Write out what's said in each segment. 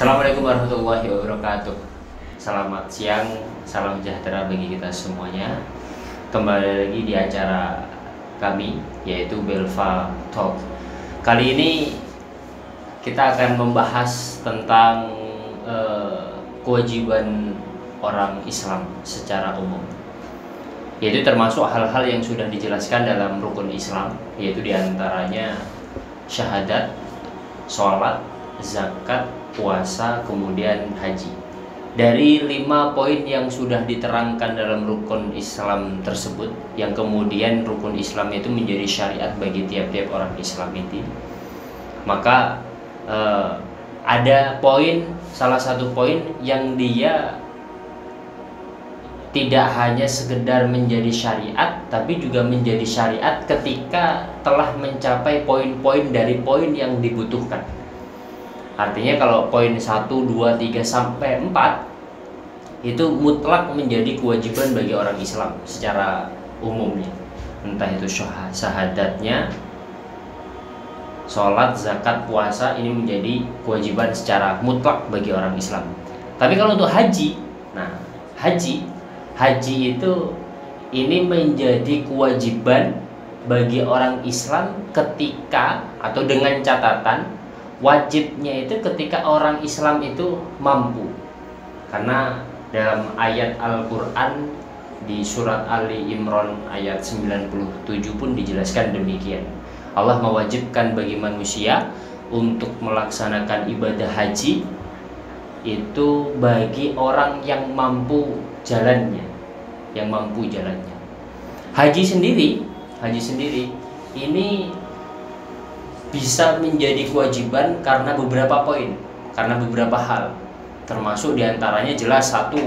Assalamualaikum warahmatullahi wabarakatuh. Selamat siang, salam sejahtera bagi kita semuanya. Kembali lagi di acara kami, yaitu Belva Talk. Kali ini kita akan membahas tentang kewajiban orang Islam secara umum, yaitu termasuk hal-hal yang sudah dijelaskan dalam rukun Islam, yaitu diantaranya syahadat, sholat, zakat, puasa, kemudian haji. Dari 5 poin yang sudah diterangkan dalam rukun Islam tersebut, yang kemudian rukun Islam itu menjadi syariat bagi tiap-tiap orang Islam itu, maka ada salah satu poin yang dia tidak hanya sekedar menjadi syariat, tapi juga menjadi syariat ketika telah mencapai poin-poin dari poin yang dibutuhkan. Artinya kalau poin 1, 2, 3 sampai 4 itu mutlak menjadi kewajiban bagi orang Islam secara umumnya. Entah itu syahadatnya, sholat, zakat, puasa, ini menjadi kewajiban secara mutlak bagi orang Islam. Tapi kalau untuk haji, haji itu ini menjadi kewajiban bagi orang Islam ketika, atau dengan catatan wajibnya itu ketika orang Islam itu mampu. Karena dalam ayat Al-Quran di surat Ali Imran ayat 97 pun dijelaskan demikian. Allah mewajibkan bagi manusia untuk melaksanakan ibadah haji itu bagi orang yang mampu jalannya. Haji sendiri ini bisa menjadi kewajiban karena beberapa poin, karena beberapa hal, termasuk diantaranya jelas satu,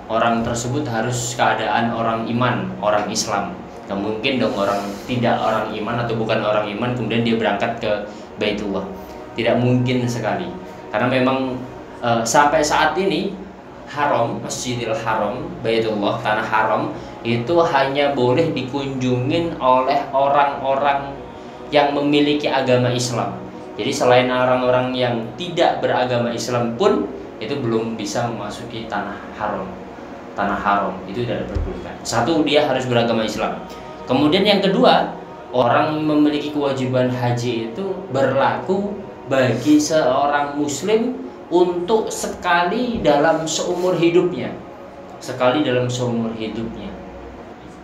orang tersebut harus keadaan orang iman, orang Islam. Gak mungkin dong orang tidak orang iman atau bukan orang iman kemudian dia berangkat ke Baitullah, tidak mungkin sekali. Karena memang sampai saat ini haram, Masjidil Haram, Baitullah, tanah haram itu hanya boleh dikunjungin oleh orang-orang yang memiliki agama Islam. Jadi selain orang-orang yang tidak beragama Islam pun itu belum bisa memasuki tanah haram. Tanah haram itu tidak diperbolehkan. Satu, dia harus beragama Islam. Kemudian yang kedua, orang memiliki kewajiban haji itu berlaku bagi seorang muslim untuk sekali dalam seumur hidupnya.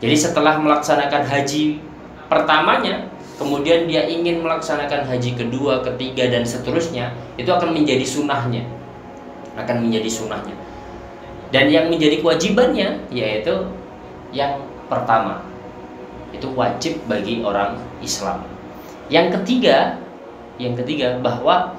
Jadi setelah melaksanakan haji pertamanya, kemudian dia ingin melaksanakan haji kedua, ketiga, dan seterusnya, itu akan menjadi sunnahnya. Dan yang menjadi kewajibannya yaitu yang pertama, itu wajib bagi orang Islam. Yang ketiga bahwa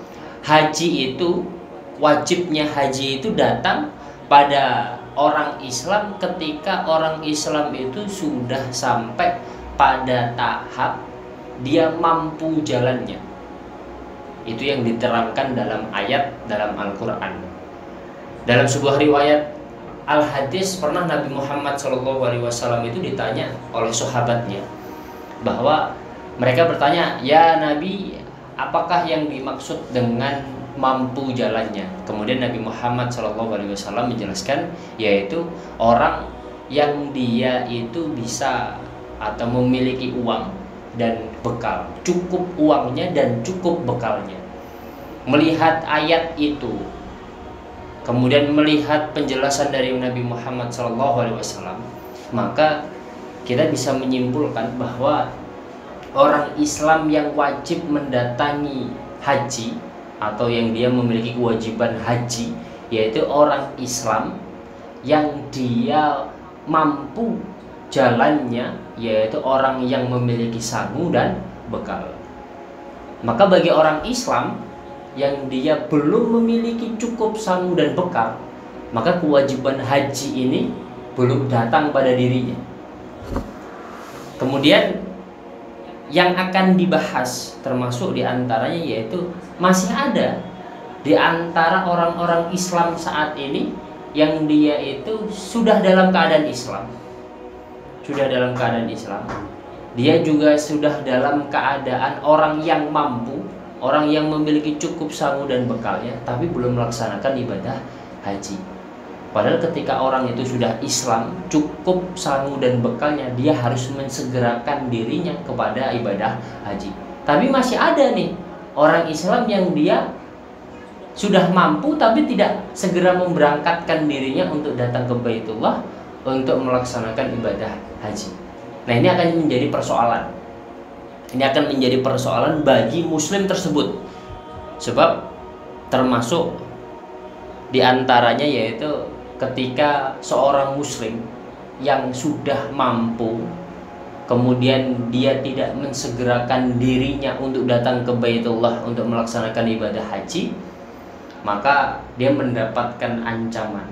wajibnya haji itu datang pada orang Islam ketika orang Islam itu sudah sampai pada tahap dia mampu jalannya. Itu yang diterangkan dalam ayat dalam Al-Quran. Dalam sebuah riwayat Al-Hadis, pernah Nabi Muhammad SAW itu ditanya oleh sahabatnya, bahwa mereka bertanya, "Ya Nabi, apakah yang dimaksud dengan mampu jalannya?" Kemudian Nabi Muhammad SAW menjelaskan, yaitu orang yang dia itu bisa atau memiliki uang dan bekal, cukup uangnya dan cukup bekalnya. Melihat ayat itu, kemudian melihat penjelasan dari Nabi Muhammad SAW, maka kita bisa menyimpulkan bahwa orang Islam yang wajib mendatangi haji atau yang dia memiliki kewajiban haji, yaitu orang Islam yang dia mampu jalannya, yaitu orang yang memiliki sangu dan bekal. Maka bagi orang Islam yang dia belum memiliki cukup sangu dan bekal, maka kewajiban haji ini belum datang pada dirinya. Kemudian yang akan dibahas termasuk diantaranya yaitu masih ada di antara orang-orang Islam saat ini yang dia itu sudah dalam keadaan Islam. Dia juga sudah dalam keadaan orang yang mampu, orang yang memiliki cukup sangu dan bekalnya tapi belum melaksanakan ibadah haji. Padahal ketika orang itu sudah Islam, cukup sangu dan bekalnya, dia harus mensegerakan dirinya kepada ibadah haji. Tapi masih ada nih orang Islam yang dia sudah mampu tapi tidak segera memberangkatkan dirinya untuk datang ke Baitullah untuk melaksanakan ibadah haji. Nah, ini akan menjadi persoalan. Ini akan menjadi persoalan bagi muslim tersebut. Sebab termasuk diantaranya yaitu ketika seorang muslim yang sudah mampu kemudian dia tidak mensegerakan dirinya untuk datang ke Baitullah untuk melaksanakan ibadah haji, maka dia mendapatkan ancaman.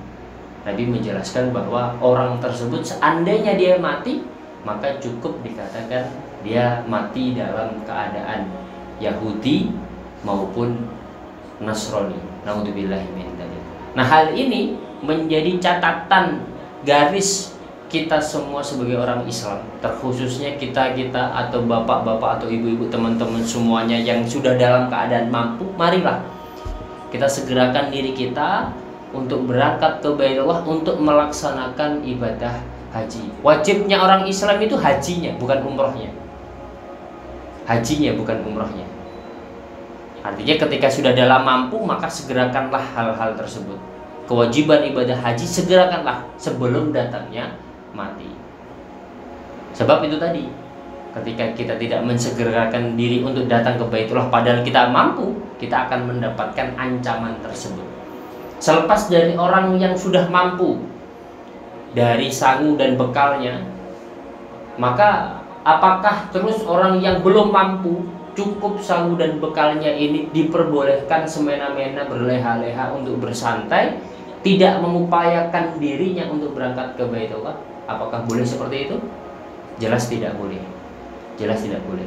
Nabi menjelaskan bahwa orang tersebut seandainya dia mati, maka cukup dikatakan dia mati dalam keadaan Yahudi maupun Nasrani. Naudzubillahi min dzalik. Nah, hal ini menjadi catatan garis kita semua sebagai orang Islam, terkhususnya kita atau bapak-bapak atau ibu-ibu, teman-teman semuanya yang sudah dalam keadaan mampu, marilah kita segerakan diri kita untuk berangkat ke Baitullah untuk melaksanakan ibadah haji. Wajibnya orang Islam itu hajinya, bukan umrohnya. Hajinya, bukan umrohnya. Artinya ketika sudah dalam mampu, maka segerakanlah hal-hal tersebut. Kewajiban ibadah haji segerakanlah sebelum datangnya mati. Sebab itu tadi, ketika kita tidak mensegerakan diri untuk datang ke Baitullah padahal kita mampu, kita akan mendapatkan ancaman tersebut. Selepas dari orang yang sudah mampu dari sangu dan bekalnya, maka apakah terus orang yang belum mampu cukup sangu dan bekalnya ini diperbolehkan semena-mena berleha-leha untuk bersantai, tidak mengupayakan dirinya untuk berangkat ke Baitullah? Apakah boleh seperti itu? Jelas tidak boleh. Jelas tidak boleh.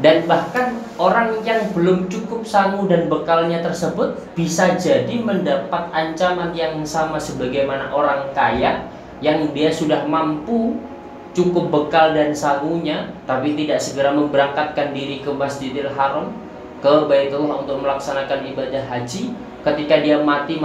Dan bahkan orang yang belum cukup sangu dan bekalnya tersebut bisa jadi mendapat ancaman yang sama sebagaimana orang kaya yang dia sudah mampu cukup bekal dan sangunya tapi tidak segera memberangkatkan diri ke Masjidil Haram, ke Baitullah untuk melaksanakan ibadah haji. Ketika dia mati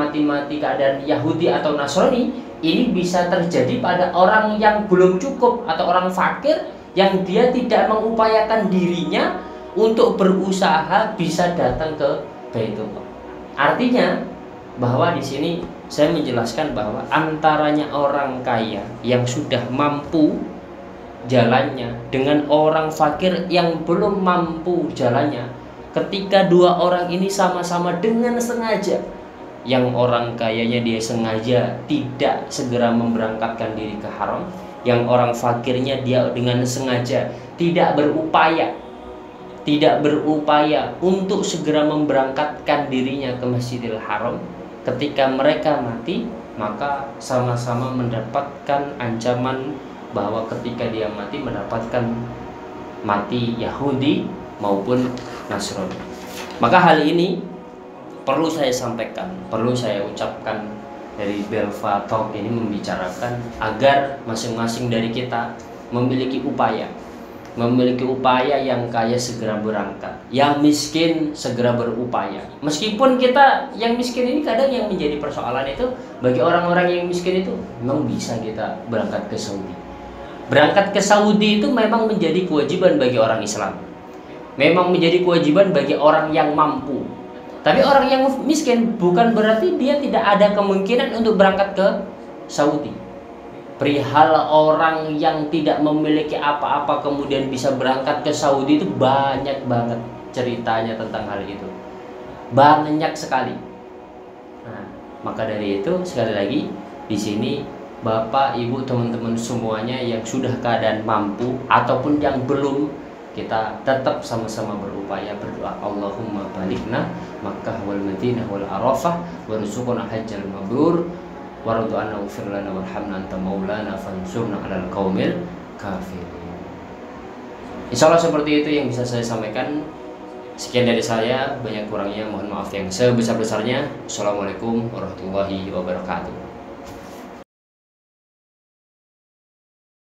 keadaan Yahudi atau Nasrani, ini bisa terjadi pada orang yang belum cukup atau orang fakir yang dia tidak mengupayakan dirinya untuk berusaha bisa datang ke Baitullah. Artinya bahwa di sini saya menjelaskan bahwa antaranya orang kaya yang sudah mampu jalannya dengan orang fakir yang belum mampu jalannya. Ketika dua orang ini sama-sama dengan sengaja, yang orang kayanya dia sengaja tidak segera memberangkatkan diri ke haram, yang orang fakirnya dia dengan sengaja tidak berupaya untuk segera memberangkatkan dirinya ke Masjidil Haram. Ketika mereka mati, maka sama-sama mendapatkan ancaman bahwa ketika dia mati mendapatkan mati Yahudi maupun Nasrani. Maka hal ini perlu saya sampaikan, perlu saya ucapkan dari Belva Talk ini, membicarakan agar masing-masing dari kita memiliki upaya yang kaya segera berangkat, yang miskin segera berupaya. Meskipun kita yang miskin ini kadang yang menjadi persoalan itu bagi orang-orang yang miskin itu memang bisa kita berangkat ke Saudi. Berangkat ke Saudi itu memang menjadi kewajiban bagi orang Islam. Memang menjadi kewajiban bagi orang yang mampu. Tapi orang yang miskin bukan berarti dia tidak ada kemungkinan untuk berangkat ke Saudi. Perihal orang yang tidak memiliki apa-apa kemudian bisa berangkat ke Saudi itu banyak banget ceritanya tentang hal itu. Banyak sekali. Nah, maka dari itu sekali lagi di sini Bapak, Ibu, teman-teman semuanya yang sudah keadaan mampu ataupun yang belum, kita tetap sama-sama berupaya berdoa, Allahumma balikna Makkah wal Madinah wal Arafah warzuqna hajjal mabrur wardu'ana ufir lana warhamna anta maulana fansurna 'alal qaumil kafirin. Insyaallah seperti itu yang bisa saya sampaikan. Sekian dari saya, banyak kurangnya mohon maaf yang sebesar-besarnya. Assalamualaikum warahmatullahi wabarakatuh.